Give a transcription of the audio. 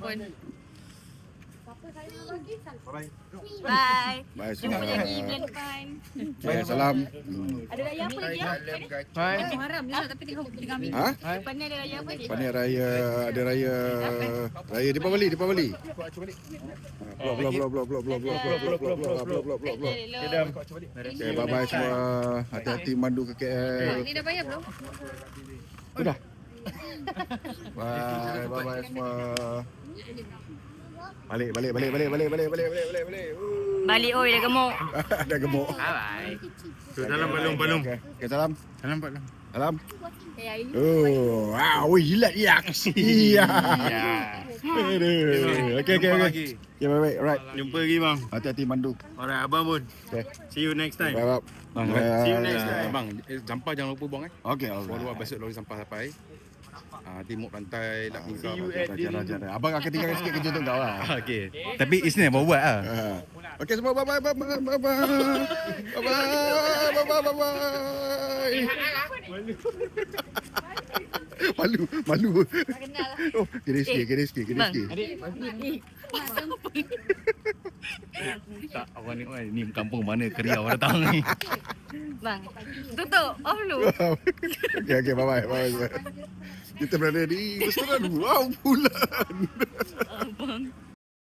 korang pun. Bye. Bye. Bye Jumpa semua. lagi bulan depan. Okay, salam. Ada raya apa lagi ya? Bye. Muharram je tapi tengok kami. Ha? Depan ni ada raya apa lagi? Lepas ni raya, ada raya Deepavali. Blok. Okay, bye-bye semua. Hati-hati mandu ke KL. Ni dah bayar belum? Sudah. Bye semua. Balik. Balik oi dah gemuk. Dah gemuk. Bye. Salam balung. Okay, salam. Salam balung. Salam. Eh, hari ni Oh, wow, jilat yak. Iya. Okay. Okay, baik. Alright. Jumpa lagi bang. Hati-hati mandu. Alright abang pun. Okay. See you next time. Bye. See you next time. Bang, sampah jangan lupa buang Okay, Bawa besok lori sampah sampai. Timur pantai nak See you at Raja. Abang akan tinggalkan sikit kerja tu kau lah. Okey. Tapi Isnin bawa buat lah. Okay semua, bye. Malu. tak kenal lah. Oh, kira sikit. Tak, awak ni kampung mana Keriau datang ni. Bang, tutup. Off dulu. Okay, bye. Kita berada di restoran Wow Bulan. Abang.